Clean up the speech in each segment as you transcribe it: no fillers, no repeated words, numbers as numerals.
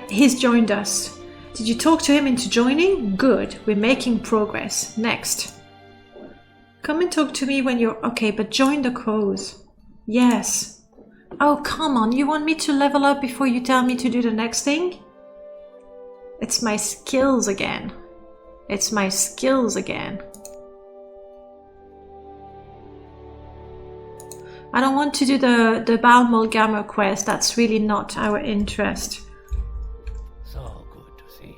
He's joined us. Did you talk to him into joining? Good. We're making progress. Next. Come and talk to me when you're... Okay, but join the crows. Yes. Oh, come on. You want me to level up before you tell me to do the next thing? It's my skills again. It's my skills again. I don't want to do the Balmolgammer quest. That's really not our interest. So good to see you.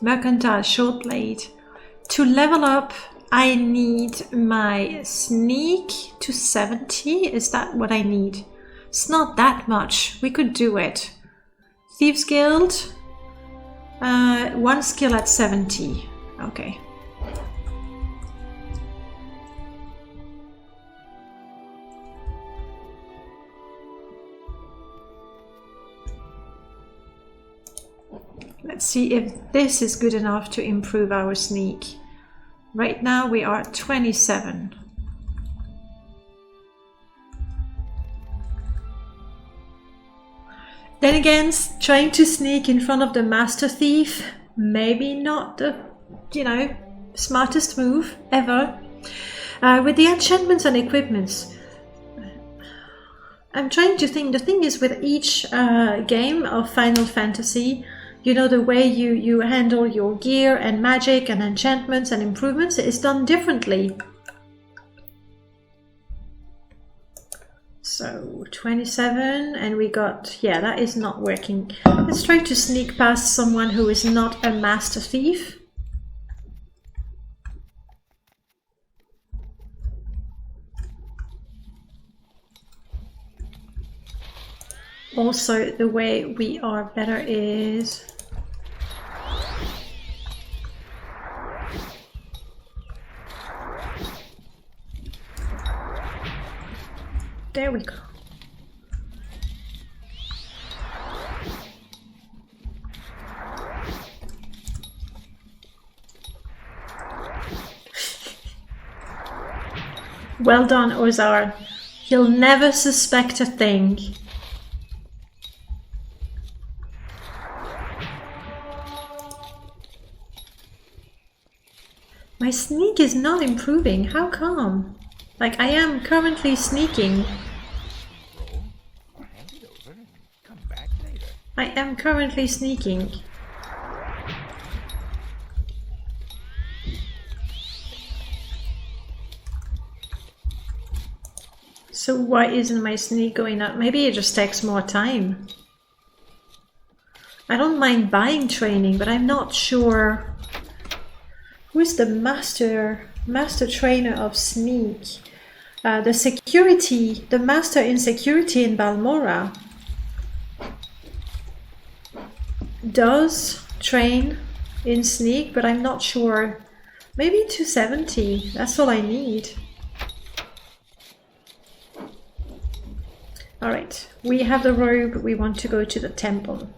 Mercantile short blade. To level up, I need my sneak to 70. Is that what I need? It's not that much. We could do it. Thieves Guild. One skill at 70. Okay. Let's see if this is good enough to improve our sneak. Right now we are at 27. Then again, trying to sneak in front of the Master Thief, maybe not the, smartest move ever. With the enchantments and equipments, I'm trying to think. The thing is, with each game of Final Fantasy, the way you handle your gear and magic and enchantments and improvements is done differently. So 27, and we got, yeah, that is not working. Let's try to sneak past someone who is not a Master Thief. Also, the way we are better is... There we go. Well done, Ozar. He'll never suspect a thing. My sneak is not improving. How come? Like, I am currently sneaking. I am currently sneaking. So why isn't my sneak going up? Maybe it just takes more time. I don't mind buying training, but I'm not sure. Who is the master trainer of sneak? The master in security in Balmora does train in sneak, but I'm not sure. Maybe 270, that's all I need. Alright, we have the robe, we want to go to the temple.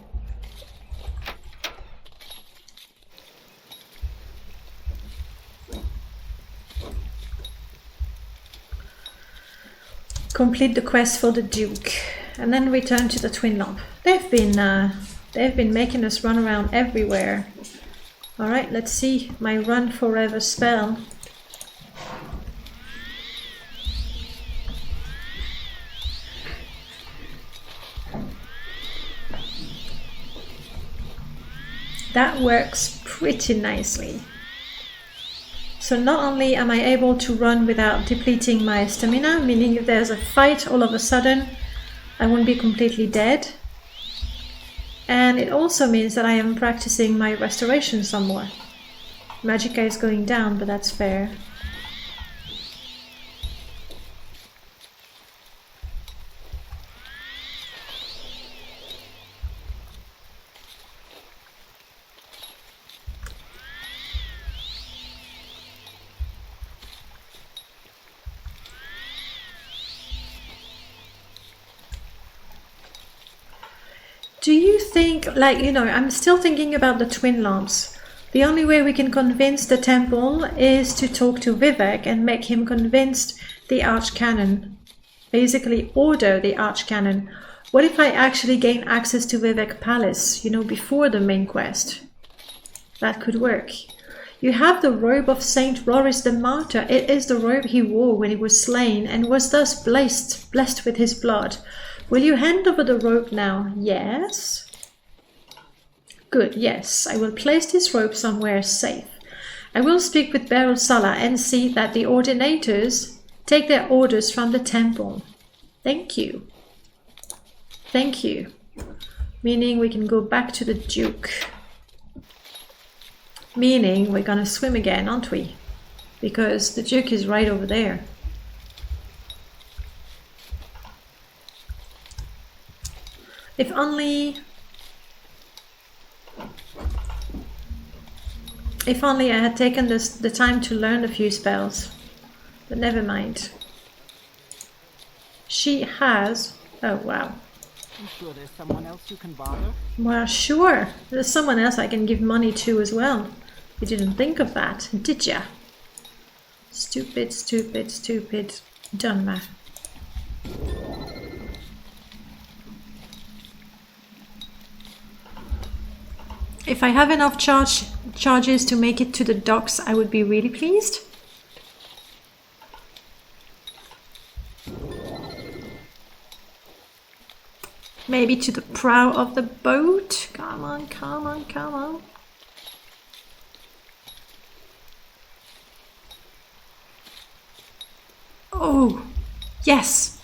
Complete the quest for the Duke, and then return to the Twin Lamp. They've been making us run around everywhere. Alright, let's see my run forever spell. That works pretty nicely. So not only am I able to run without depleting my stamina, meaning if there's a fight all of a sudden, I won't be completely dead. And it also means that I am practicing my restoration somewhat. Magicka is going down, but that's fair. Do you think, I'm still thinking about the twin lamps. The only way we can convince the temple is to talk to Vivek and make him convince the archcanon. Basically order the archcanon. What if I actually gain access to Vivek Palace, you know, before the main quest? That could work. You have the robe of Saint Roris the Martyr. It is the robe he wore when he was slain and was thus blessed with his blood. Will you hand over the robe now? Yes. Good, yes. I will place this robe somewhere safe. I will speak with Beryl Sala and see that the ordinators take their orders from the temple. Thank you. Thank you. Meaning we can go back to the Duke. Meaning we're gonna swim again, aren't we? Because the Duke is right over there. If only I had taken the time to learn a few spells. But never mind. She has... Oh, wow. You sure there's someone else you can bother? Well, sure. There's someone else I can give money to as well. You didn't think of that, did ya? Stupid, stupid, stupid. Done, ma. If I have enough charges to make it to the docks, I would be really pleased. Maybe to the prow of the boat. Come on, come on, come on. Oh, yes.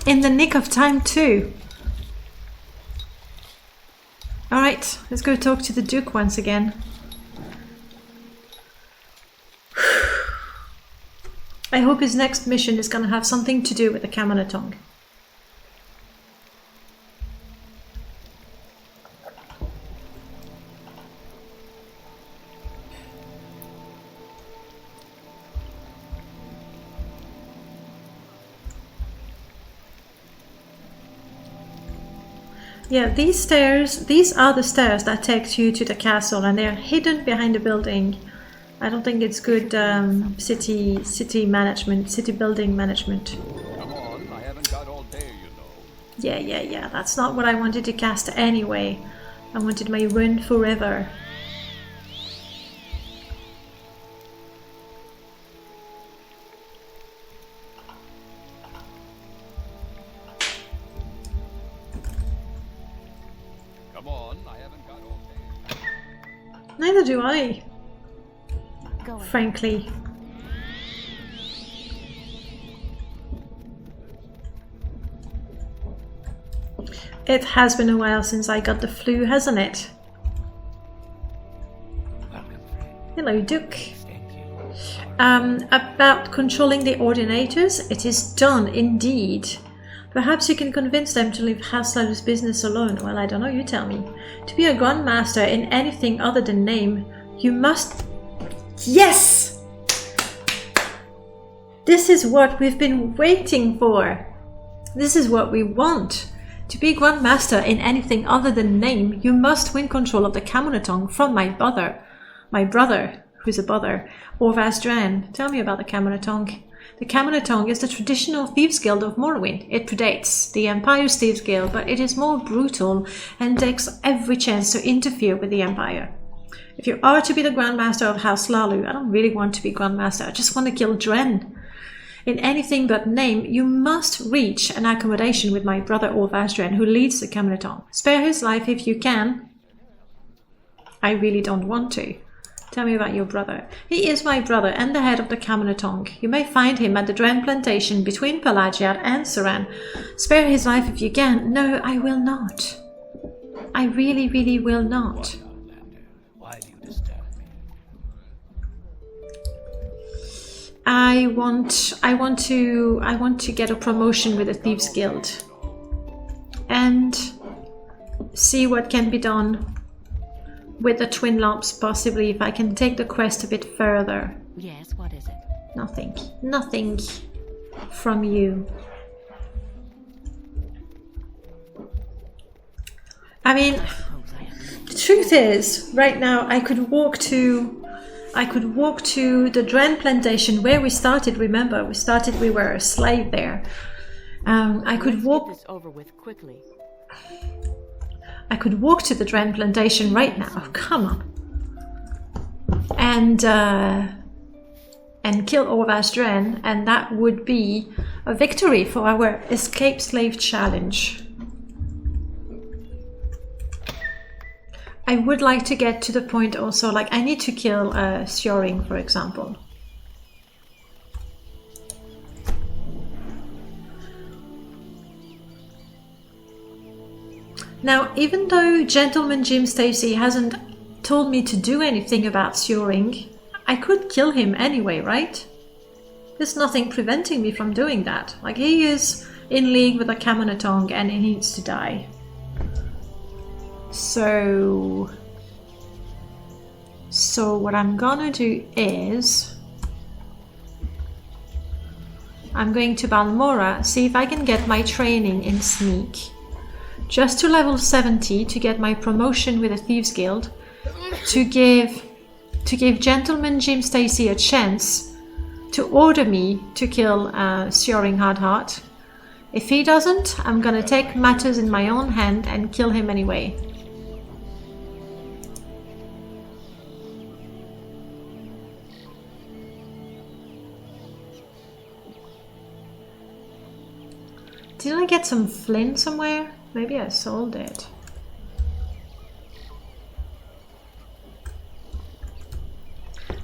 In the nick of time too. All right, let's go talk to the Duke once again. I hope his next mission is going to have something to do with the Camonna Tong. Yeah, these are the stairs that take you to the castle, and they're hidden behind the building. I don't think it's good city management, city building management. Come on, I haven't got all day, you know. Yeah, that's not what I wanted to cast anyway. I wanted my run forever. Neither do I, frankly. It has been a while since I got the flu, hasn't it? Hello, Duke. About controlling the ordinators, it is done indeed. Perhaps you can convince them to leave Haslalu's business alone. Well, I don't know, you tell me. To be a grandmaster in anything other than name, you must... Yes! This is what we've been waiting for. This is what we want. To be grandmaster in anything other than name, you must win control of the Camonna Tong from my brother, who's a bother, Orvas Dren. Tell me about the Camonna Tong. The Camonna Tong is the traditional thieves guild of Morrowind. It predates the Empire's thieves guild, but it is more brutal and takes every chance to interfere with the Empire. If you are to be the Grandmaster of House Lalu, I don't really want to be Grandmaster, I just want to kill Dren. In anything but name, you must reach an accommodation with my brother Orvas Dren, who leads the Camonna Tong. Spare his life if you can. I really don't want to. Tell me about your brother. He is my brother and the head of the Camonna Tong. You may find him at the Dren Plantation between Pelagiad and Saran. Spare his life if you can. No, I will not. I really, really will not. Why do you disturb me? I want to get a promotion with the Thieves Guild and see what can be done with the twin lamps, possibly, if I can take the quest a bit further. Yes, what is it? Nothing. Nothing from you. I mean, the truth is, right now I could walk to the Dren Plantation where we started. Remember, we were a slave there. I could Let's walk. get this over with quickly. I could walk to the Dren Plantation right now. Come on. And kill Orvas Dren, and that would be a victory for our escape slave challenge. I would like to get to the point also, like I need to kill Sjoring, for example. Now, even though Gentleman Jim Stacy hasn't told me to do anything about Sjoring, I could kill him anyway, right? There's nothing preventing me from doing that. Like, he is in league with a Camonna Tong and he needs to die. So what I'm gonna do is I'm going to Balmora, see if I can get my training in sneak. Just to level 70 to get my promotion with the Thieves Guild, to give Gentleman Jim Stacy a chance to order me to kill Sjoring Hardheart. If he doesn't, I'm gonna take matters in my own hand and kill him anyway. Did I get some flint somewhere? Maybe I sold it.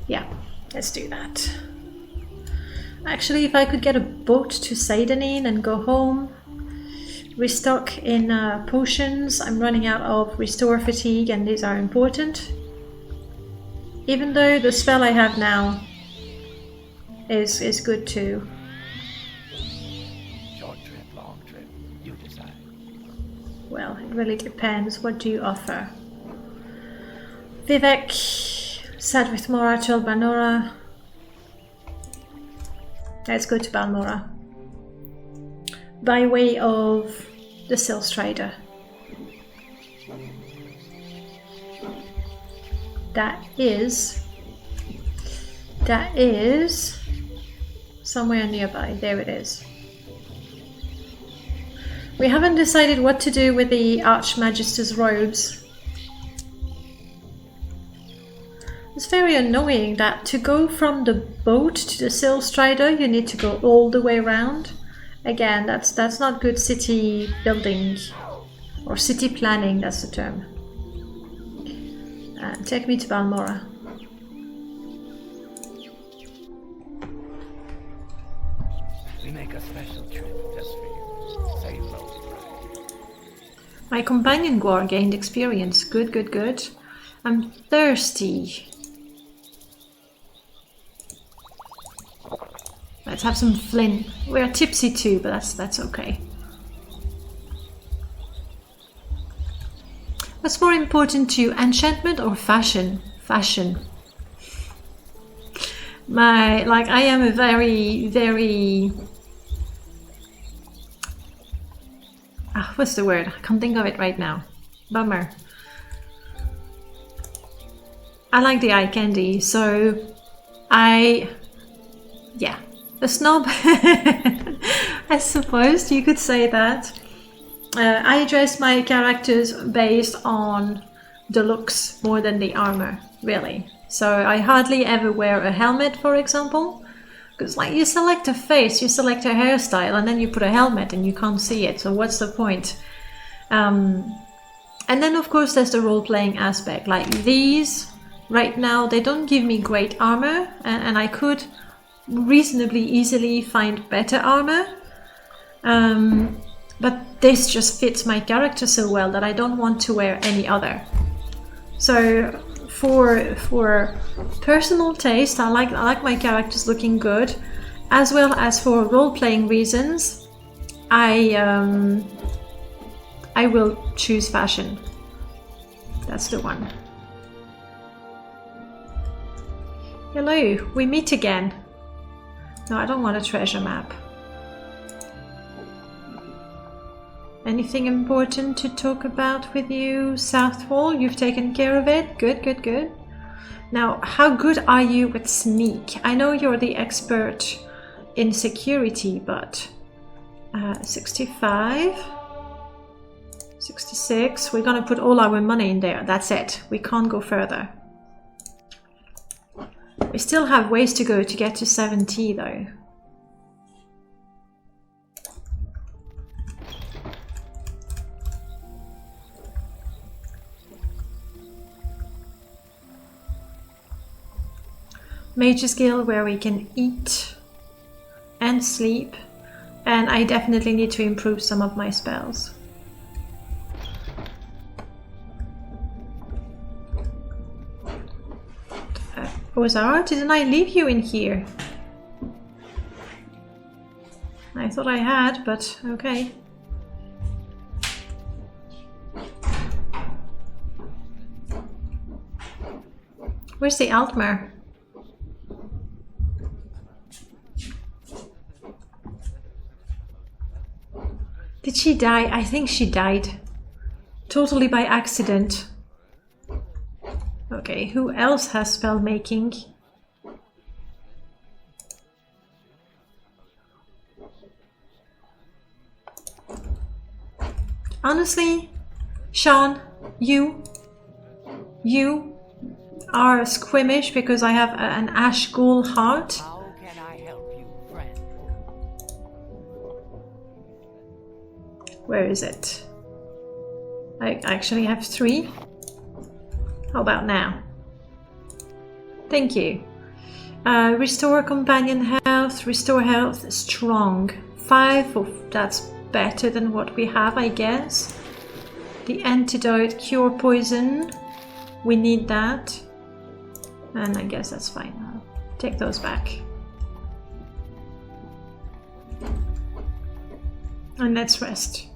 Yeah, let's do that. Actually, if I could get a boat to Seidanin and go home, restock in potions. I'm running out of restore fatigue and these are important. Even though the spell I have now is good too. Short trip, long trip, you decide. Well, it really depends. What do you offer? Vivek, Sadvith Mora, Tul Banora. Let's go to Balmora. By way of the Sales Trader. That is somewhere nearby. There it is. We haven't decided what to do with the Archmagister's robes. It's very annoying that to go from the boat to the Sales Trader, you need to go all the way around. Again, that's not good city building or city planning. That's the term. Take me to Balmora. We make a special trip just for you. Say hello. My companion Gwar gained experience. Good, good, good. I'm thirsty. Let's have some flint. We're tipsy too, but that's okay. What's more important to you, enchantment or fashion? Fashion. I am a very what's the word? I can't think of it right now. Bummer. I like the eye candy, so a snob. I suppose you could say that. I dress my characters based on the looks more than the armor, really. So I hardly ever wear a helmet, for example, because like you select a face, you select a hairstyle, and then you put a helmet and you can't see it. So what's the point? And then of course there's the role-playing aspect. Like these right now, they don't give me great armor, and I could reasonably easily find better armor. But this just fits my character so well that I don't want to wear any other. So for personal taste, I like my characters looking good, as well as for role-playing reasons. I will choose fashion. That's the one. Hello, we meet again. No, I don't want a treasure map. Anything important to talk about with you, Southwall? You've taken care of it? Good, good, good. Now, how good are you with sneak? I know you're the expert in security, but 65. 66. We're gonna put all our money in there. That's it. We can't go further. We still have ways to go to get to 70 though. Mage's Guild where we can eat and sleep, and I definitely need to improve some of my spells. Ozara, didn't I leave you in here? I thought I had, but okay. Where's the Altmer? Did she die? I think she died. Totally by accident. Okay, who else has spell making? Honestly, Sean, you are squeamish because I have an ash ghoul heart. How can I help you, friend? Where is it? I actually have 3. How about now? Thank you. Restore companion health, restore health, strong. 5, oh, that's better than what we have, I guess. The antidote, cure poison. We need that. And I guess that's fine. I'll take those back. And let's rest.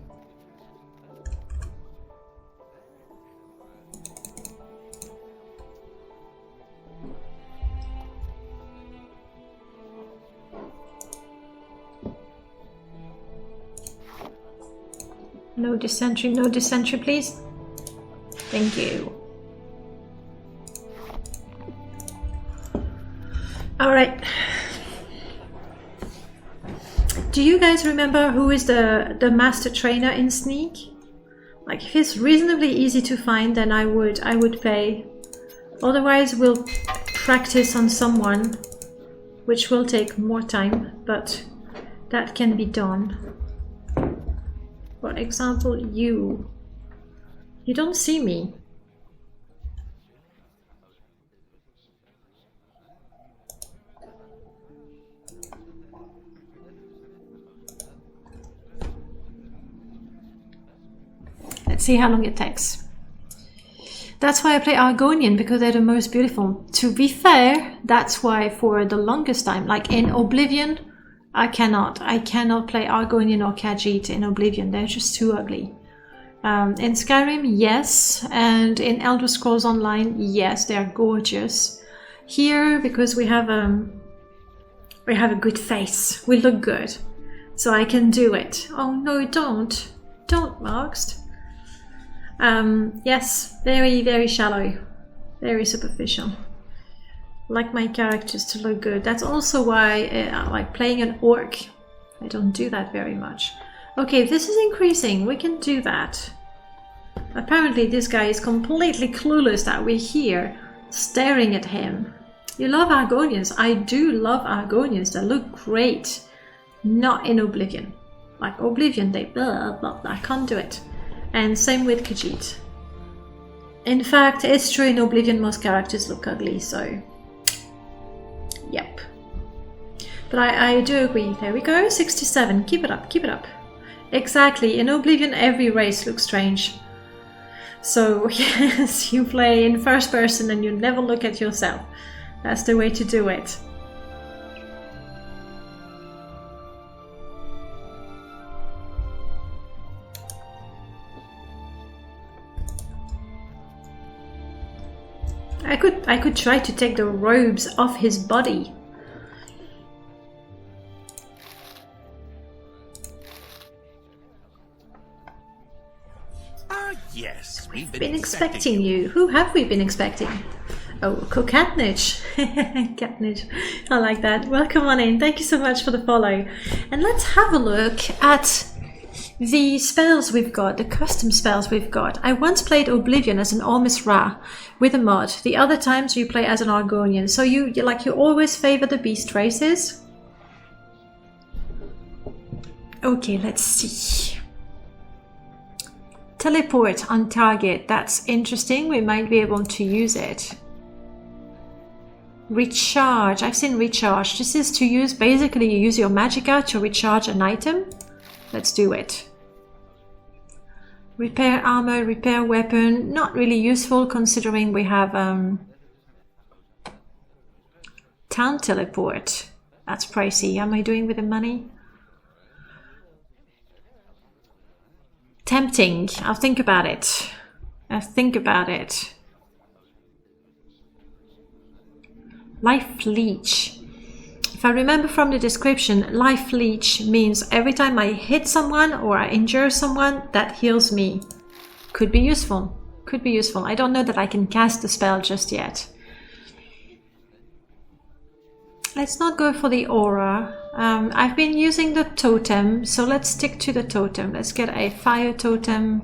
No dysentery, please. Thank you. All right. Do you guys remember who is the master trainer in Sneak? Like, if it's reasonably easy to find, then I would play. Otherwise, we'll practice on someone, which will take more time, but that can be done. For example, you don't see me. Let's see how long it takes. That's why I play Argonian, because they're the most beautiful. To be fair, that's why for the longest time, like in Oblivion, I cannot play Argonian or Khajiit in Oblivion. They're just too ugly. In Skyrim, yes, and in Elder Scrolls Online, yes, they're gorgeous. Here, because we have a good face, we look good, so I can do it. Oh no, don't, Markst. Yes, very, very shallow, very superficial. Like my characters to look good. That's also why I like playing an orc. I don't do that very much. Okay, this is increasing. We can do that. Apparently this guy is completely clueless that we're here staring at him. You love Argonians. I do love Argonians. They look great. Not in Oblivion. Like Oblivion, they blah, blah, blah. I can't do it. And same with Khajiit. In fact, it's true in Oblivion most characters look ugly, so... Yep. But I do agree. There we go, 67. Keep it up, keep it up. Exactly, in Oblivion every race looks strange. So yes, you play in first person and you never look at yourself. That's the way to do it. I could try to take the robes off his body. Yes, We've been expecting you. Who have we been expecting? Oh, Catnitch. Catnitch. I like that. Welcome on in. Thank you so much for the follow. And let's have a look at the spells we've got, the custom spells we've got. I once played Oblivion as an Ormus Ra with a mod. The other times you play as an Argonian. So you always favor the beast races. Okay, let's see. Teleport on target. That's interesting. We might be able to use it. Recharge. I've seen recharge. This is to use, basically you use your magicka to recharge an item. Let's do it. Repair armor, repair weapon. Not really useful considering we have town teleport. That's pricey. How am I doing with the money? Tempting. I'll think about it. I'll think about it. Life leech. If I remember from the description, life leech means every time I hit someone or I injure someone, that heals me. Could be useful. Could be useful. I don't know that I can cast the spell just yet. Let's not go for the aura. I've been using the totem, so let's stick to the totem. Let's get a fire totem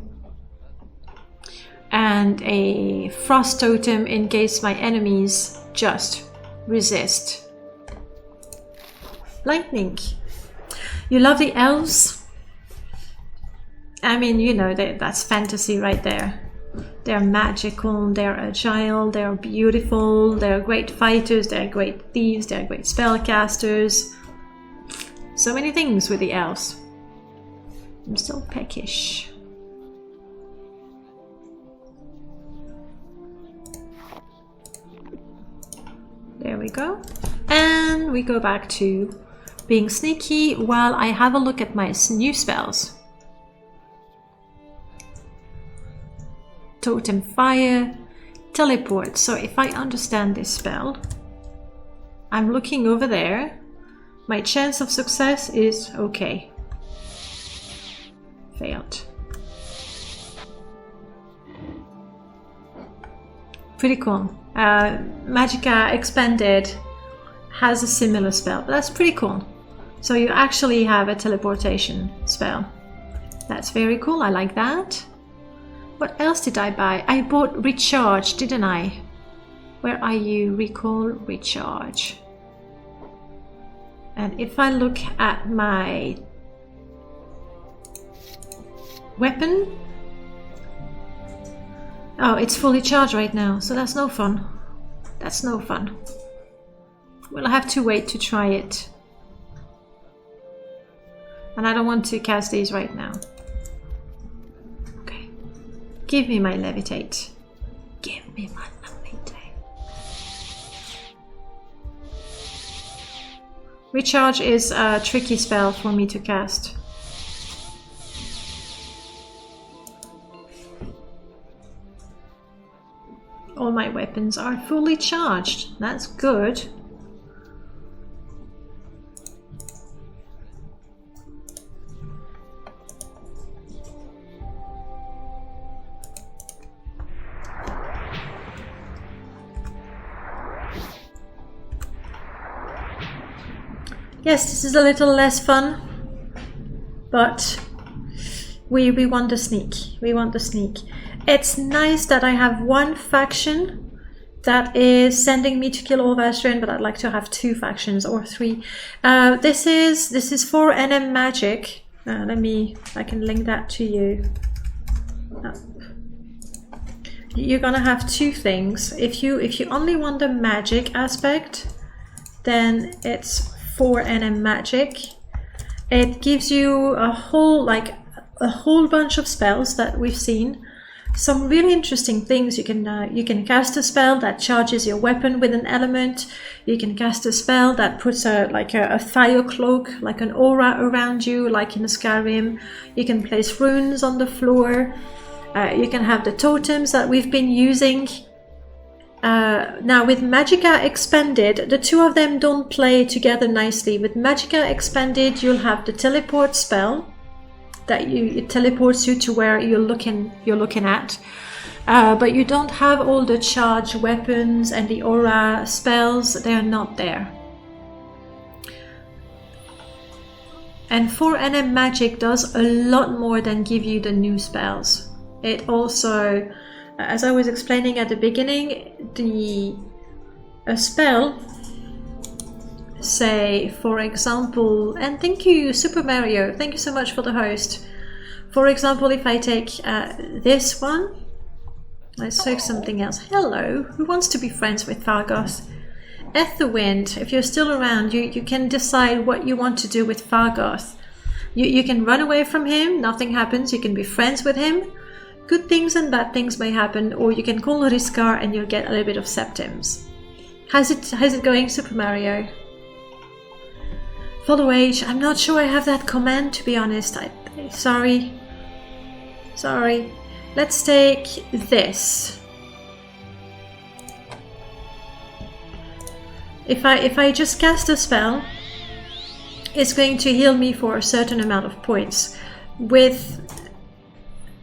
and a frost totem in case my enemies just resist. Lightning. You love the elves? I mean, you know, that's fantasy right there. They're magical, they're agile, they're beautiful, they're great fighters, they're great thieves, they're great spellcasters. So many things with the elves. I'm still peckish. There we go. And we go back to being sneaky while I have a look at my new spells. Totem fire, teleport. So if I understand this spell, I'm looking over there. My chance of success is okay. Failed. Pretty cool. Magicka Expanded has a similar spell, but that's pretty cool. So you actually have a teleportation spell. That's very cool. I like that. What else did I buy? I bought recharge, didn't I? Where are you? Recall, recharge. And if I look at my weapon, oh, it's fully charged right now, so that's no fun. That's no fun. We'll have to wait to try it. And I don't want to cast these right now. Okay. Give me my levitate. Give me my levitate. Recharge is a tricky spell for me to cast. All my weapons are fully charged. That's good. Yes, this is a little less fun, but we want the sneak. We want the sneak. It's nice that I have one faction that is sending me to kill all Vastren, but I'd like to have 2 factions or 3. This is for NM Magic. I can link that to you. You're gonna have 2 things. If you only want the magic aspect, then it's for NM Magic. It gives you a whole bunch of spells that we've seen. Some really interesting things. You can cast a spell that charges your weapon with an element. You can cast a spell that puts a fire cloak, like an aura around you, like in Skyrim. You can place runes on the floor. You can have the totems that we've been using. Now with Magicka Expanded, the 2 of them don't play together nicely. With Magicka Expanded, you'll have the teleport spell that it teleports you to where you're looking at. But you don't have all the charge weapons and the aura spells, they are not there. And 4NM magic does a lot more than give you the new spells. It also, as I was explaining at the beginning, a spell, say for example, and thank you Super Mario, thank you so much for the host. For example, if I take this one, let's take something else. Hello, who wants to be friends with Fargoth? Etherwind, if you're still around, you can decide what you want to do with Fargoth. You can run away from him, nothing happens, you can be friends with him. Good things and bad things may happen, or you can call Riskar and you'll get a little bit of septims. How's it going, Super Mario? Follow age, I'm not sure I have that command, to be honest. Sorry. Let's take this. If I just cast a spell, it's going to heal me for a certain amount of points. With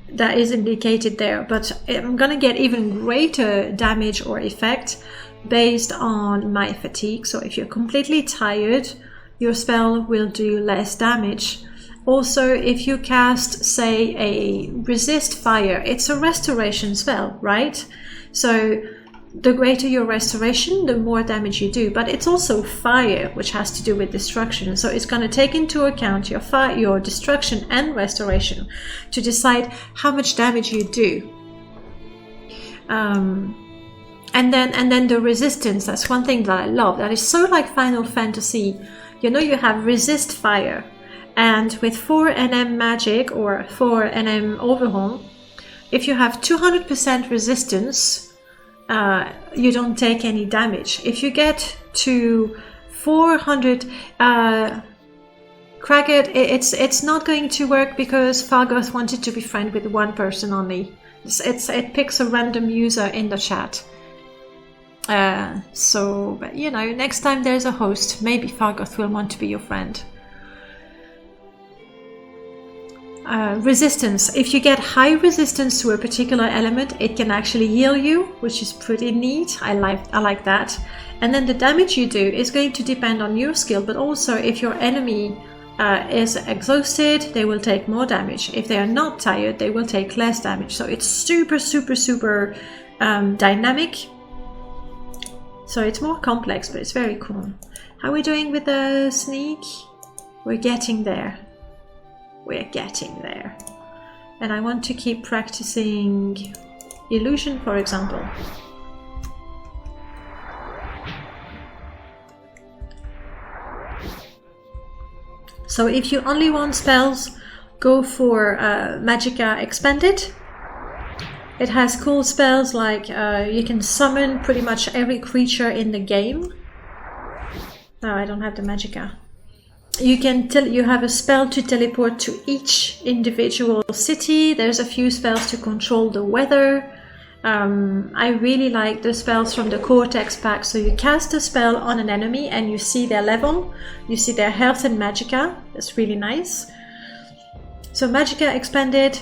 that is indicated there, but I'm gonna get even greater damage or effect based on my fatigue. So if you're completely tired, your spell will do less damage. Also, if you cast, say, a resist fire, it's a restoration spell, right? So the greater your restoration, the more damage you do. But it's also fire, which has to do with destruction. So it's going to take into account your fire, your destruction and restoration to decide how much damage you do. And then the resistance, that's one thing that I love. That is so like Final Fantasy. You know, you have resist fire. And with 4NM magic or 4NM overhaul, if you have 200% resistance, you don't take any damage. If you get to 400, Cragged, it's not going to work because Fargoth wanted to be friend with one person only. It picks a random user in the chat. So, but, you know, next time there's a host, maybe Fargoth will want to be your friend. Resistance. If you get high resistance to a particular element, it can actually heal you, which is pretty neat. I like that. And then the damage you do is going to depend on your skill, but also if your enemy is exhausted, they will take more damage. If they are not tired, they will take less damage. So it's super dynamic. So it's more complex, but it's very cool. How are we doing with the sneak? We're getting there. We're getting there. And I want to keep practicing illusion, for example. So if you only want spells, go for Magicka Expanded. It has cool spells like you can summon pretty much every creature in the game. Oh, I don't have the Magicka. You have a spell to teleport to each individual city. There's a few spells to control the weather. I really like the spells from the Cortex pack. So you cast a spell on an enemy and you see their level, you see their health and Magicka. That's really nice. So Magicka Expanded,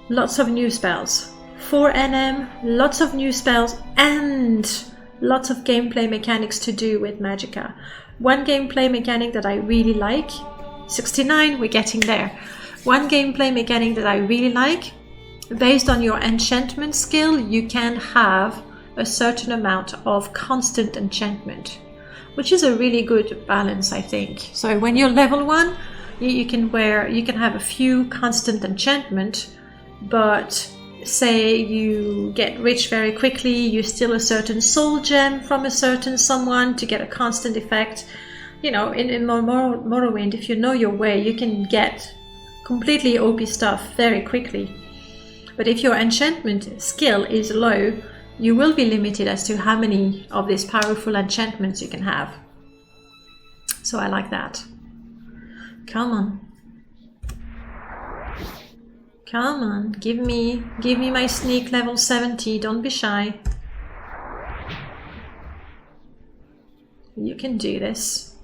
lots of new spells. 4NM, lots of new spells and lots of gameplay mechanics to do with Magicka. One gameplay mechanic that I really like, 69, we're getting there. One gameplay mechanic that I really like, based on your enchantment skill, you can have a certain amount of constant enchantment, which is a really good balance, I think. So when you're level 1, you can have a few constant enchantment, but say you get rich very quickly, you steal a certain soul gem from a certain someone to get a constant effect. You know, in Morrowind, if you know your way, you can get completely OP stuff very quickly. But if your enchantment skill is low, you will be limited as to how many of these powerful enchantments you can have. So I like that. Come on. Come on, give me my sneak level 70, don't be shy. You can do this.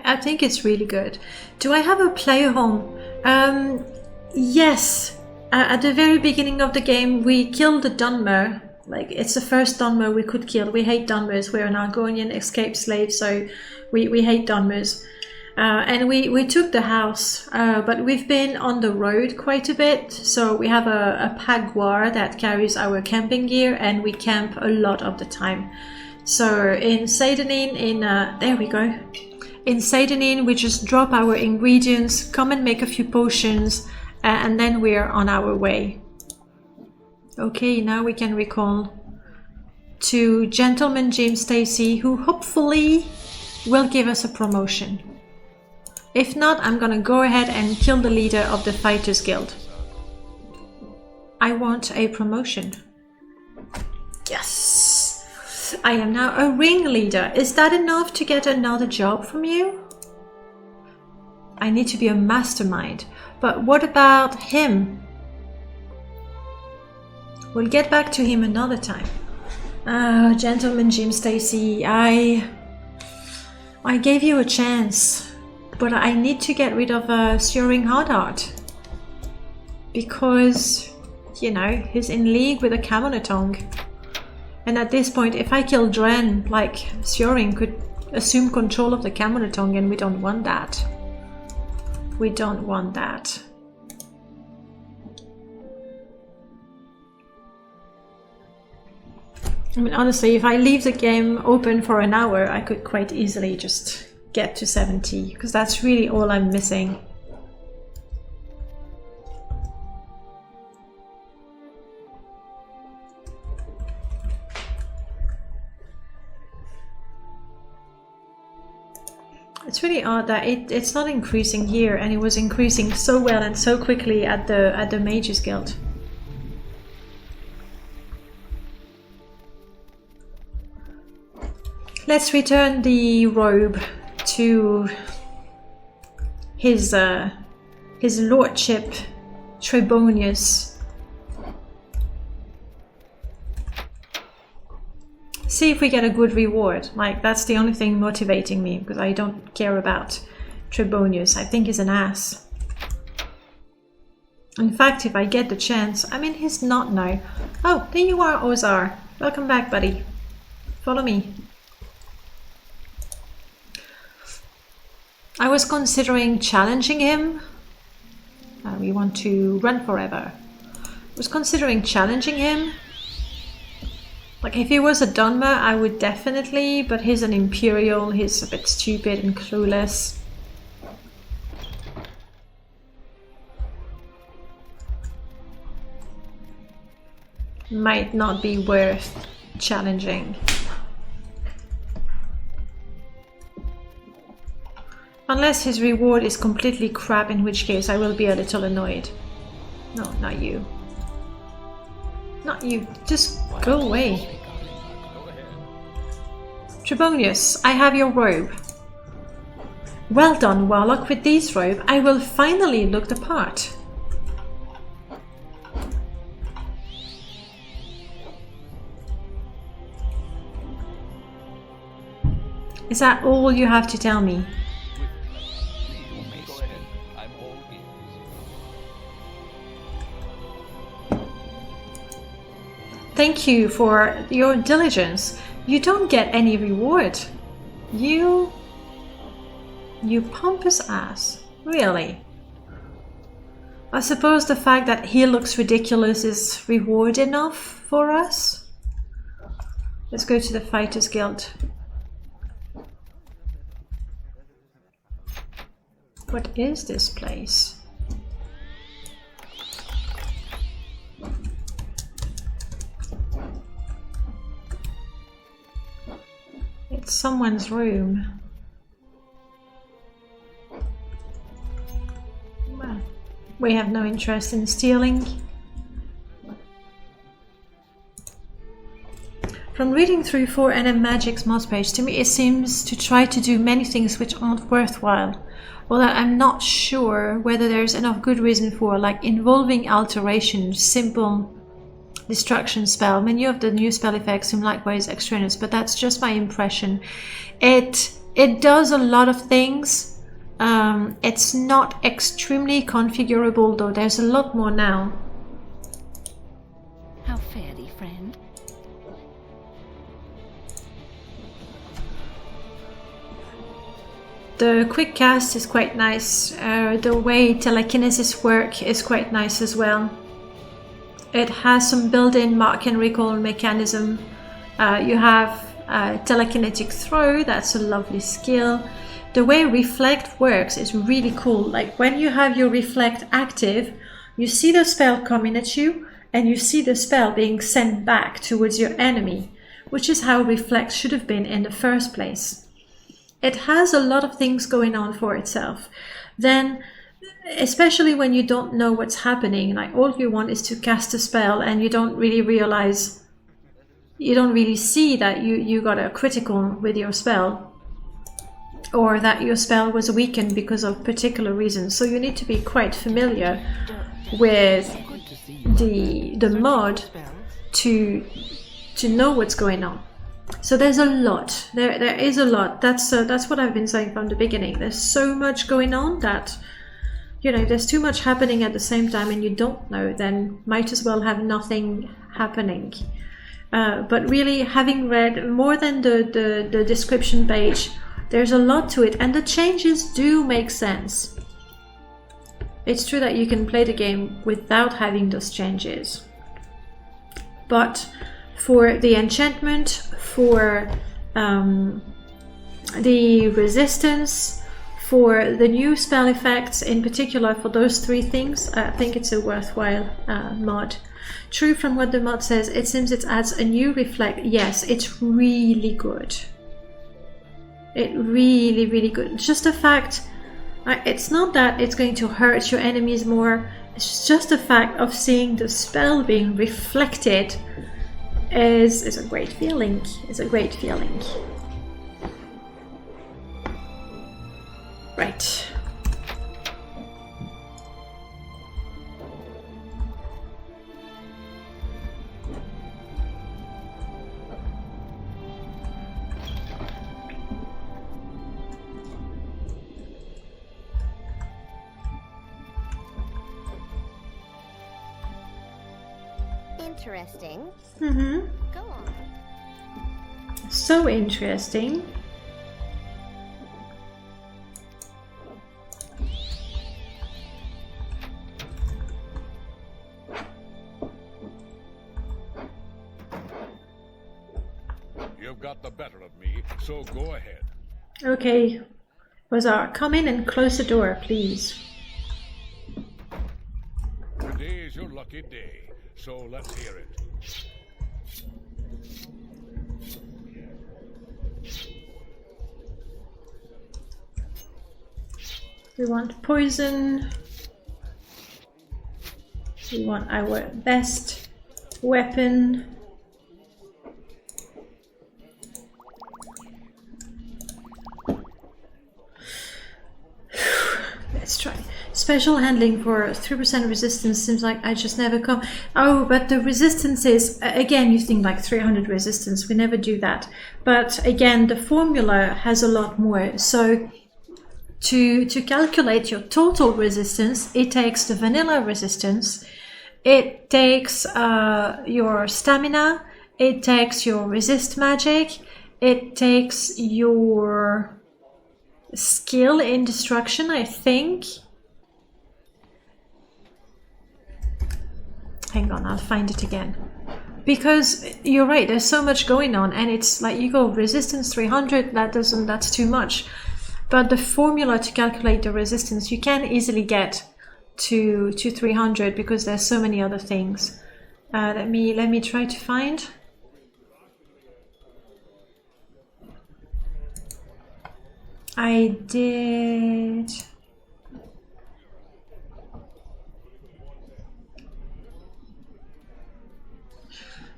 I think it's really good. Do I have a player home? Yes. At the very beginning of the game, we killed the Dunmer. Like, it's the first Dunmer we could kill. We hate Dunmers. We're an Argonian escaped slave, so we hate Dunmers. And we took the house, but we've been on the road quite a bit. So we have a Paguar that carries our camping gear, and we camp a lot of the time. So in Seidanin, there we go. In Seidanin, we just drop our ingredients, come and make a few potions, and then we're on our way. Okay, now we can recall to Gentleman Jim Stacy, who hopefully will give us a promotion. If not, I'm gonna go ahead and kill the leader of the Fighters Guild. I want a promotion. Yes! I am now a ringleader. Is that enough to get another job from you? I need to be a mastermind. But what about him? We'll get back to him another time. Gentleman Jim Stacy, I gave you a chance, but I need to get rid of Searing Hardheart. Because, you know, he's in league with a Camonna Tong. And at this point, if I kill Dren, like, Searing could assume control of the Camonna Tong, and we don't want that. We don't want that. I mean, honestly, if I leave the game open for an hour, I could quite easily just get to 70, because that's really all I'm missing. It's really odd that it's not increasing here, and it was increasing so well and so quickly at the Mages Guild. Let's return the robe to his lordship, Trebonius. See if we get a good reward. Like, that's the only thing motivating me, because I don't care about Trebonius. I think he's an ass. In fact, if I get the chance, I mean, he's not now. Oh, there you are, Ozar. Welcome back, buddy. Follow me. I was considering challenging him. We want to run forever. I was considering challenging him. Like, if he was a Dunmer, I would definitely, but he's an Imperial, he's a bit stupid and clueless. Might not be worth challenging. Unless his reward is completely crap, in which case I will be a little annoyed. No, not you. Not you. Just go away. Trebonius, I have your robe. Well done, Warlock. With this robe, I will finally look the part. Is that all you have to tell me? Thank you for your diligence. You don't get any reward. You pompous ass. Really? I suppose the fact that he looks ridiculous is reward enough for us? Let's go to the Fighters Guild. What is this place? It's someone's room. Well, we have no interest in stealing. From reading through 4NM Magic's mod page, to me it seems to try to do many things which aren't worthwhile. Well, I'm not sure whether there's enough good reason for, like, involving alteration, simple destruction spell. Many of the new spell effects seem likewise extraneous, but that's just my impression. It It does a lot of things. It's not extremely configurable though. There's a lot more now. How fare thee, friend? The quick cast is quite nice. The way telekinesis work is quite nice as well. It has some built-in mark and recall mechanism. You have telekinetic throw, that's a lovely skill. The way reflect works is really cool. Like when you have your reflect active, you see the spell coming at you and you see the spell being sent back towards your enemy, which is how reflect should have been in the first place. It has a lot of things going on for itself. Then, especially when you don't know what's happening, like all you want is to cast a spell and you don't really realize, you don't really see that you got a critical with your spell, or that your spell was weakened because of particular reasons. So you need to be quite familiar with the mod to know what's going on. So there's a lot. There is a lot. That's what I've been saying from the beginning. There's so much going on that, you know, there's too much happening at the same time and you don't know, then might as well have nothing happening. But really, having read more than the description page, there's a lot to it and the changes do make sense. It's true that you can play the game without having those changes. But for the enchantment, for the resistance, for the new spell effects, in particular for those three things, I think it's a worthwhile mod. True, from what the mod says, it seems it adds a new reflect. Yes, it's really good. It really good. Just the fact, it's not that it's going to hurt your enemies more, it's just the fact of seeing the spell being reflected is a great feeling. It's a great feeling. Right. Interesting. Mm-hmm. Go on. So interesting. You've got the better of me, so go ahead. Okay. Wazar, come in and close the door, please. Today is your lucky day, so let's hear it. We want poison. We want our best weapon. Let's try. Special handling for 3% resistance seems like I just never come. Oh, but the resistance is, again, you think like 300 resistance. We never do that. But again, the formula has a lot more. So to calculate your total resistance, it takes the vanilla resistance, it takes your stamina, it takes your resist magic, it takes your skill in destruction, I think. Hang on, I'll find it again. Because you're right, there's so much going on, and it's like you go resistance 300, that's too much. But the formula to calculate the resistance, you can easily get to 300 because there's so many other things. Let me try to find. I did.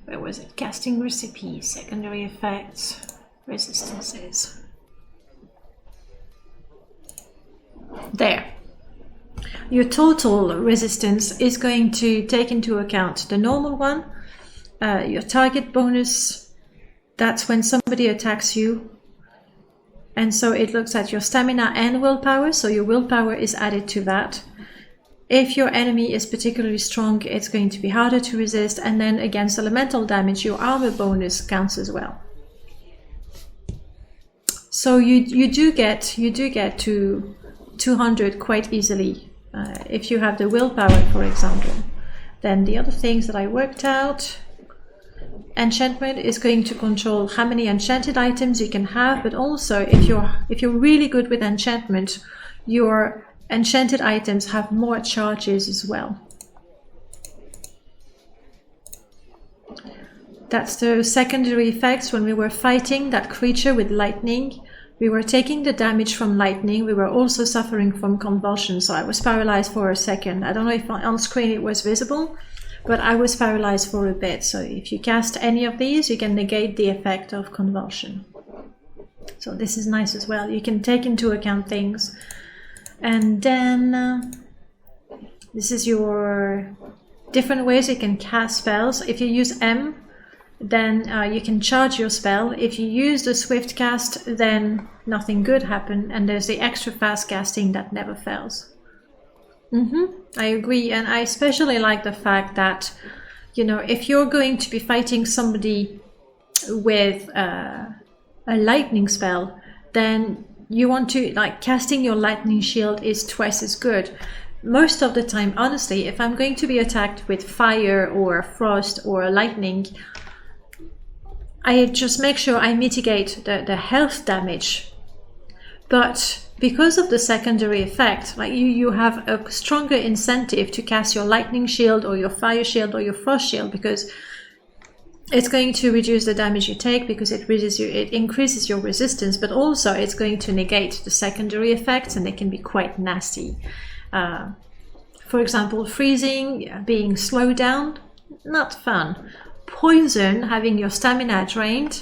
Where was it? Casting recipe, secondary effects, resistances. There. Your total resistance is going to take into account the normal one, your target bonus, that's when somebody attacks you, And so it looks at your stamina and willpower, so your willpower is added to that. If your enemy is particularly strong, it's going to be harder to resist, and then against elemental damage, your armor bonus counts as well. So you do get to 200 quite easily if you have the willpower, for example. Then the other things that I worked out, enchantment is going to control how many enchanted items you can have, but also if you're really good with enchantment, your enchanted items have more charges as well. That's the secondary effects. When we were fighting that creature with lightning, we were taking the damage from lightning. We were also suffering from convulsions, so I was paralyzed for a second. I don't know if on screen it was visible, but I was paralyzed for a bit. So if you cast any of these, you can negate the effect of convulsion. So this is nice as well. You can take into account things. And then this is your different ways you can cast spells. If you use M, then you can charge your spell. If you use the swift cast, then nothing good happens, and there's the extra fast casting that never fails. I agree, and I especially like the fact that, you know, if you're going to be fighting somebody with a lightning spell, then you want to, like, casting your lightning shield is twice as good. Most of the time, honestly, if I'm going to be attacked with fire or frost or lightning, I just make sure I mitigate the health damage. But because of the secondary effect, like you have a stronger incentive to cast your lightning shield or your fire shield or your frost shield, because it's going to reduce the damage you take, because it increases your resistance, but also it's going to negate the secondary effects, and they can be quite nasty. For example, freezing, being slowed down, not fun. Poison, having your stamina drained,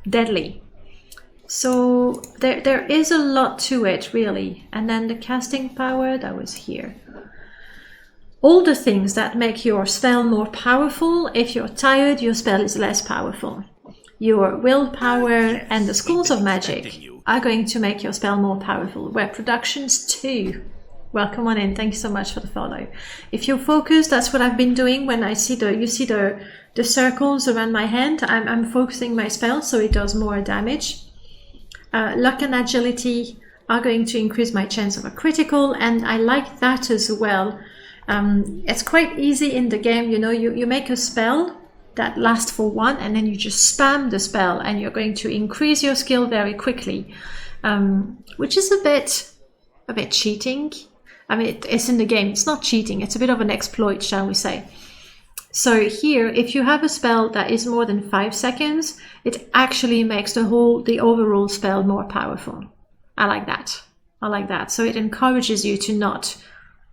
deadly. So there is a lot to it, really. And then the casting power, that was here. All the things that make your spell more powerful. If you're tired, your spell is less powerful. Your willpower and the schools of magic are going to make your spell more powerful. Web productions too. Welcome on in. Thank you so much for the follow. If you're focused, that's what I've been doing. When I see you see the circles around my hand, I'm focusing my spell so it does more damage. Luck and agility are going to increase my chance of a critical, and I like that as well. It's quite easy in the game, you know, you make a spell that lasts for 1, and then you just spam the spell, and you're going to increase your skill very quickly, which is a bit cheating. I mean, it's in the game, it's not cheating, it's a bit of an exploit, shall we say. So here, if you have a spell that is more than 5 seconds, it actually makes the overall spell more powerful. I like that. So it encourages you to not,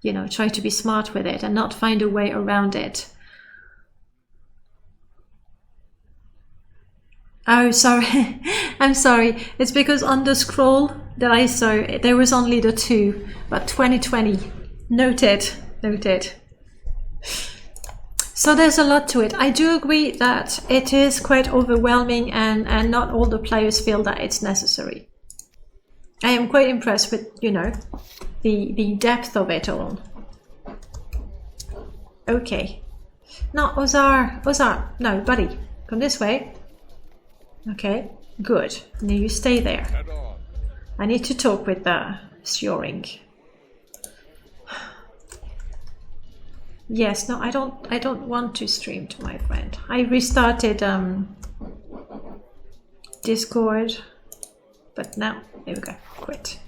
you know, try to be smart with it and not find a way around it. Oh, sorry. I'm sorry. It's because on the scroll that I saw, there was only the 2, but 2020. Noted. So there's a lot to it. I do agree that it is quite overwhelming, and not all the players feel that it's necessary. I am quite impressed with, you know, the depth of it all. Okay. No, Ozar, no, buddy, come this way. Okay, good. Now you stay there. I need to talk with Stjoring. Yes, no, I don't want to stream to my friend. I restarted Discord, but now here we go. Quit.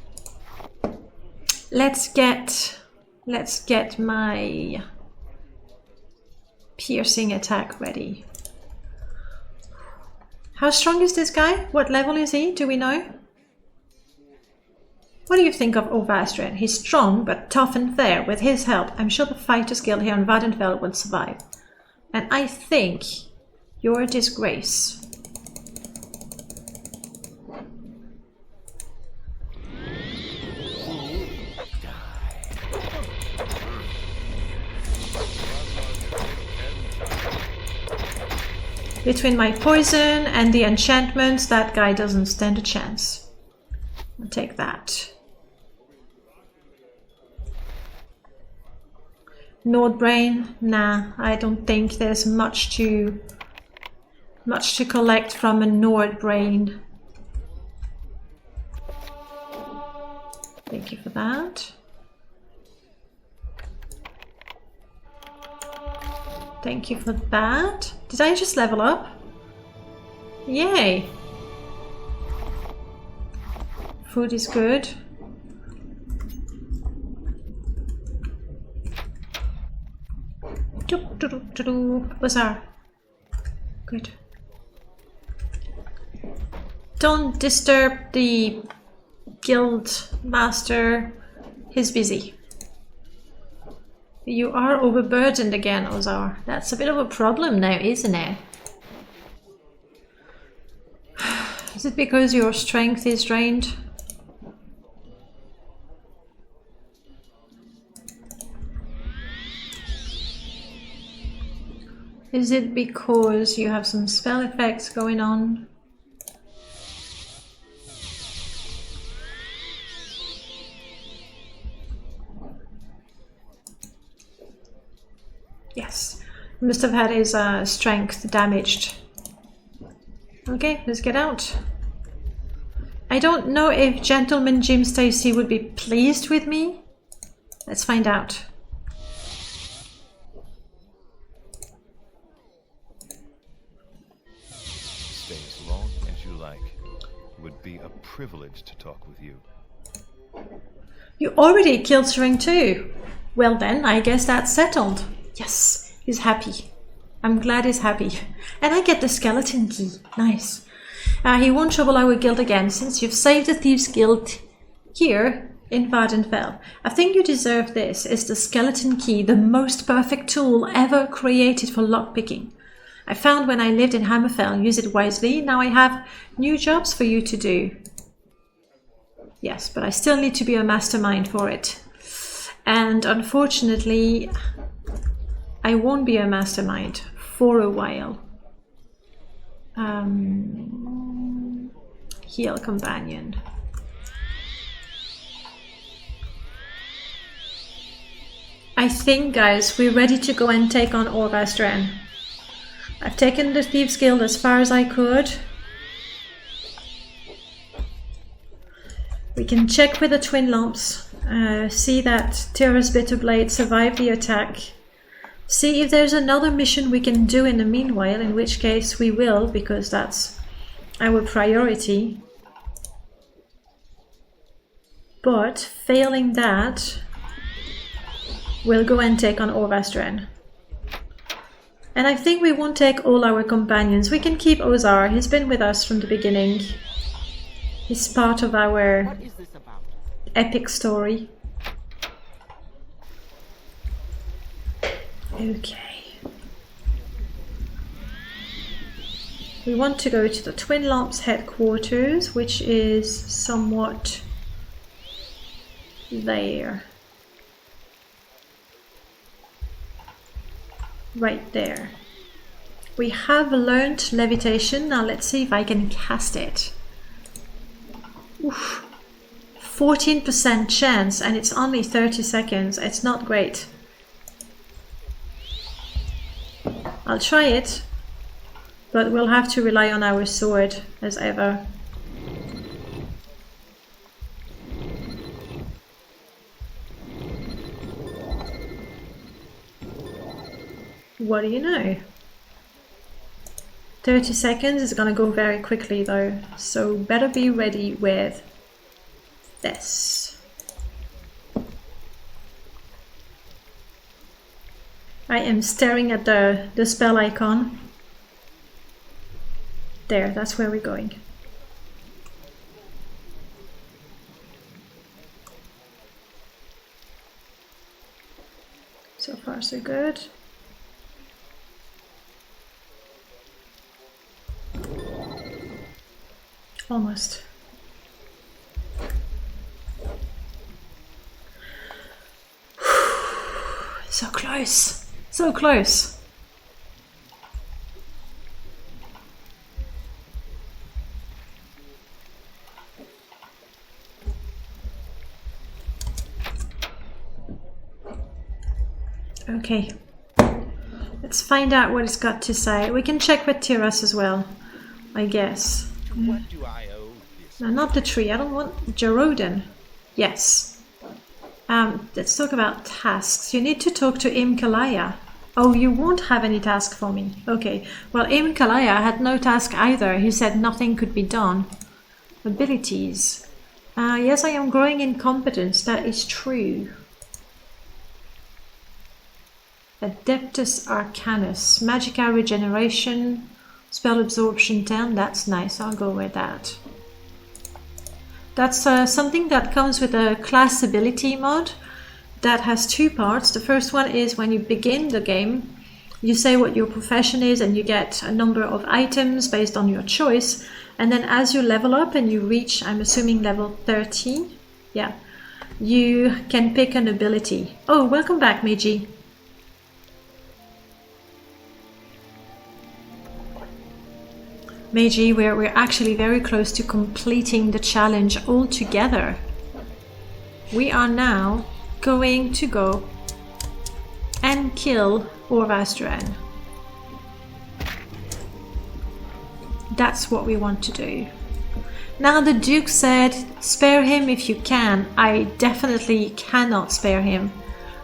Let's get my piercing attack ready. How strong is this guy? What level is he? Do we know? What do you think of Dren? He's strong, but tough and fair. With his help, I'm sure the Fighters Guild here in Vardenfell will survive. And I think you're a disgrace. Between my poison and the enchantments, that guy doesn't stand a chance. I'll take that. Nord Brain? Nah, I don't think there's much to collect from a Nord Brain. Thank you for that. Thank you for that. Did I just level up? Yay! Food is good. Bazaar. Good. Don't disturb the guild master. He's busy. You are overburdened again, Ozar. That's a bit of a problem now, isn't it? Is it because your strength is drained? Is it because you have some spell effects going on? Yes, he must have had his strength damaged. Okay, let's get out. I don't know if Gentleman Jim Stacy would be pleased with me. Let's find out. Stay as long as you like. It would be a privilege to talk with you. You already killed Sering too. Well then, I guess that's settled. Yes, he's happy. I'm glad he's happy. And I get the skeleton key. Nice. He won't trouble our guild again since you've saved the Thieves Guild here in Vardenfell. I think you deserve this. It's the skeleton key, the most perfect tool ever created for lockpicking. I found when I lived in Hammerfell. Use it wisely. Now I have new jobs for you to do. Yes, but I still need to be a mastermind for it. And unfortunately, I won't be a mastermind for a while. Heal companion. I think, guys, we're ready to go and take on Dren. I've taken the Thieves Guild as far as I could. We can check with the Twin Lumps, see that Tira's Bitter Blade survived the attack. See if there's another mission we can do in the meanwhile, in which case we will, because that's our priority. But failing that, we'll go and take on Dren. And I think we won't take all our companions. We can keep Ozar. He's been with us from the beginning. He's part of our What is this about? epic story. Okay. We want to go to the Twin Lumps headquarters, which is somewhat there. Right there. We have learned levitation. Now let's see if I can cast it. Oof. 14% chance, and it's only 30 seconds. It's not great. I'll try it, but we'll have to rely on our sword as ever. What do you know? 30 seconds is gonna go very quickly though, so better be ready with this. I am staring at the spell icon. There, that's where we're going. So far so good. Almost. So close. So close. Okay. Let's find out what it's got to say. We can check with Tiras as well, I guess. What do I owe this? No, not the tree. I don't want Jeroden. Yes. Let's talk about tasks. You need to talk to Imkalaya. Oh, you won't have any task for me. Okay. Well, Imkalaya had no task either. He said nothing could be done. Abilities. Yes, I am growing in competence. That is true. Adeptus Arcanus. Magica Regeneration. Spell Absorption 10. That's nice. I'll go with that. That's something that comes with a class ability mod that has two parts. The first one is when you begin the game, you say what your profession is and you get a number of items based on your choice. And then as you level up and you reach, I'm assuming level 13, yeah, you can pick an ability. Oh, welcome back, Meiji. Meiji, we're actually very close to completing the challenge altogether. We are now going to go and kill Dren. That's what we want to do. Now the Duke said, spare him if you can. I definitely cannot spare him.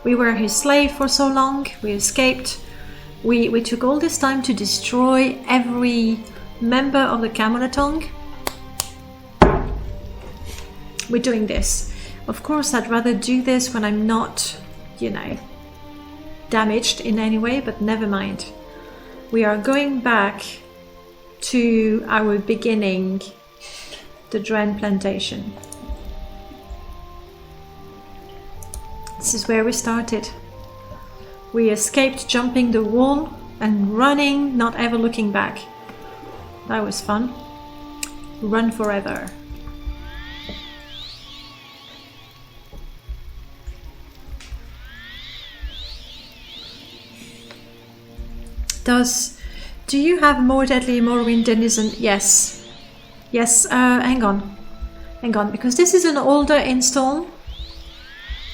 We were his slave for so long, we escaped. We took all this time to destroy every member of the Camonna Tong. We're doing this. Of course, I'd rather do this when I'm not, you know, damaged in any way, but never mind. We are going back to our beginning, the Dren Plantation. This is where we started. We escaped jumping the wall and running, not ever looking back. That was fun. Run forever. Do you have more deadly Morrowind denizen? Yes. Yes, hang on. Hang on, because this is an older install.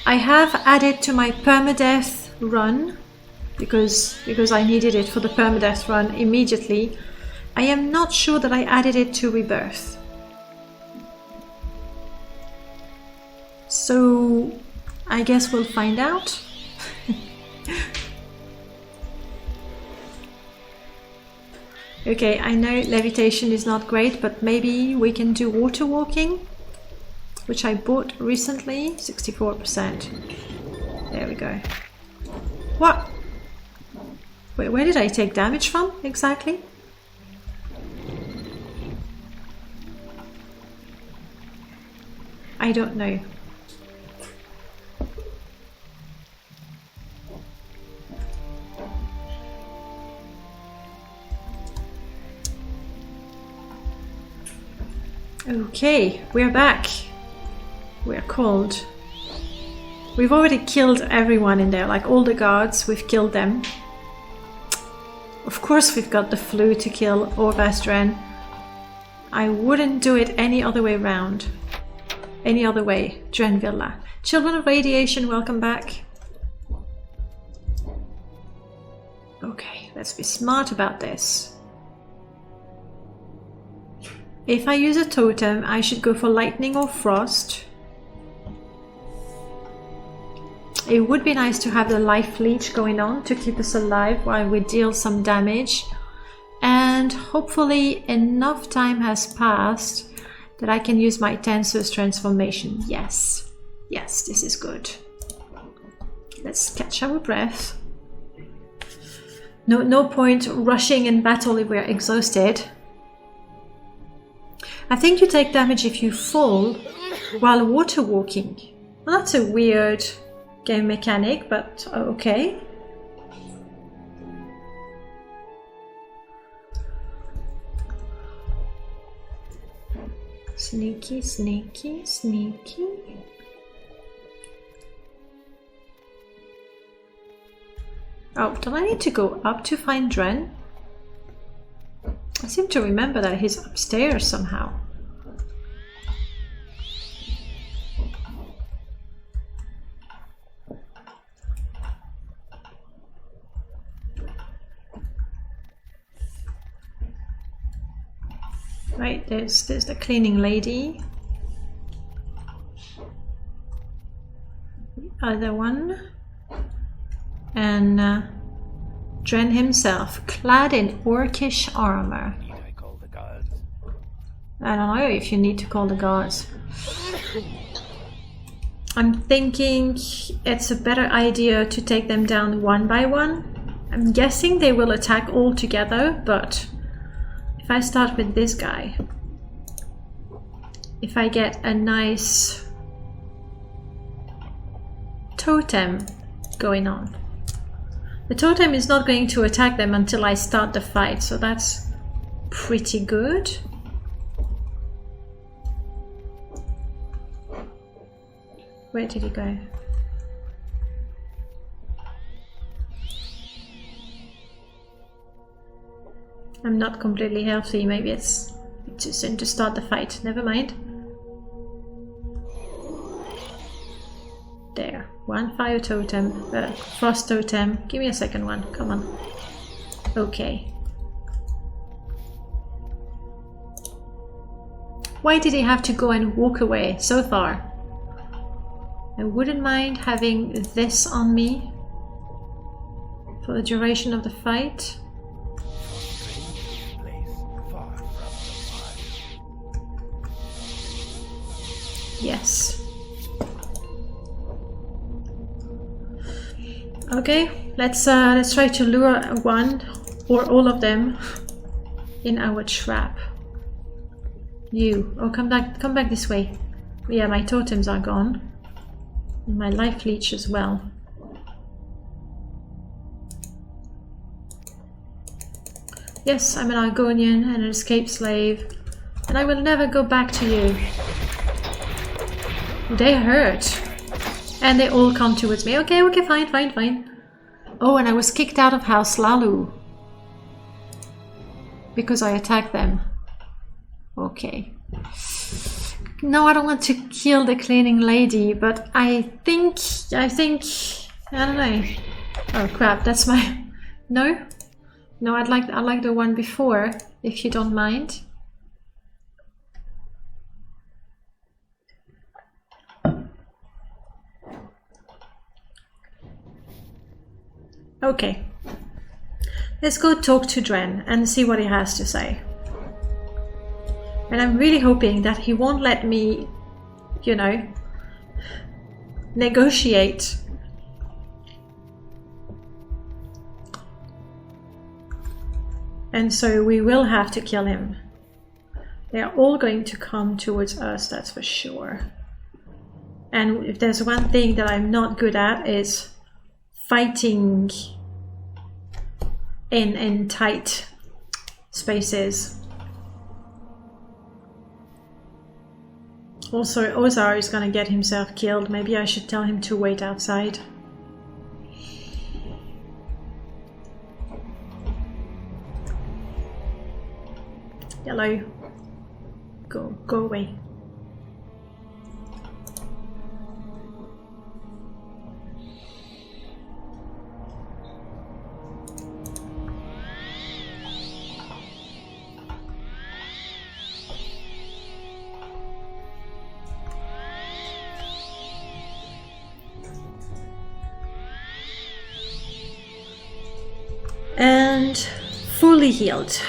I have added to my permadeath run because I needed it for the permadeath run immediately. I am not sure that I added it to Rebirth. So I guess we'll find out. Okay, I know levitation is not great, but maybe we can do water walking, which I bought recently, 64%. There we go. What? Wait, where did I take damage from exactly? I don't know. Okay, we're back. We're cold. We've already killed everyone in there, like all the guards, we've killed them. Of course we've got the flu to kill Dren. I wouldn't do it any other way round. Any other way, Dren Villa. Children of Radiation, welcome back. Okay, let's be smart about this. If I use a totem, I should go for lightning or frost. It would be nice to have the life leech going on to keep us alive while we deal some damage. And hopefully enough time has passed that I can use my Tensor's transformation. Yes. Yes, this is good. Let's catch our breath. No point rushing in battle if we're exhausted. I think you take damage if you fall while water walking. Well, that's a weird game mechanic, but okay. Sneaky, sneaky, sneaky. Oh, don't I need to go up to find Dren? I seem to remember that he's upstairs somehow. Right, there's the cleaning lady. The other one. And Dren himself, clad in orcish armor. Need I call the guards? I don't know if you need to call the guards. I'm thinking it's a better idea to take them down one by one. I'm guessing they will attack all together, but if I start with this guy, if I get a nice totem going on. The totem is not going to attack them until I start the fight, so that's pretty good. Where did he go? I'm not completely healthy, maybe it's too soon to start the fight. Never mind. There, one fire totem, frost totem. Give me a second one, come on. Okay. Why did he have to go and walk away so far? I wouldn't mind having this on me for the duration of the fight. Yes. Okay, let's try to lure one or all of them in our trap. You, oh, come back this way. Yeah, my totems are gone. And my life leech as well. Yes, I'm an Argonian and an escaped slave, and I will never go back to you. They hurt. And they all come towards me. Okay, fine. Oh, and I was kicked out of House Lalu. Because I attacked them. Okay. No, I don't want to kill the cleaning lady, but I think, I don't know. Oh crap, that's my... No? No, I'd like the one before, if you don't mind. Okay. Let's go talk to Dren and see what he has to say. And I'm really hoping that he won't let me, you know, negotiate. And so we will have to kill him. They are all going to come towards us, that's for sure. And if there's one thing that I'm not good at is fighting in tight spaces. Also, Ozar is gonna get himself killed. Maybe I should tell him to wait outside. Hello. Go away. And fully healed.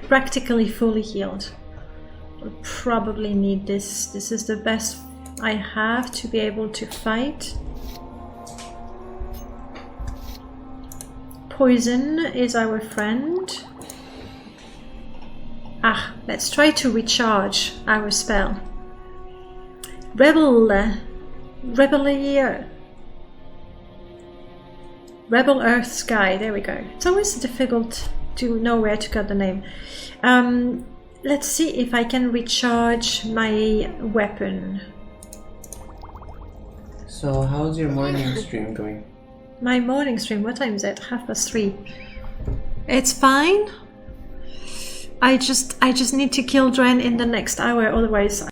Practically fully healed. I'll probably need this. This is the best I have to be able to fight. Poison is our friend. Ah, let's try to recharge our spell. Rebel Earth Sky, there we go. It's always difficult to know where to cut the name. Let's see if I can recharge my weapon. So how's your morning stream going? My morning stream, what time is it? 3:30. It's fine. I just need to kill Dren in the next hour, otherwise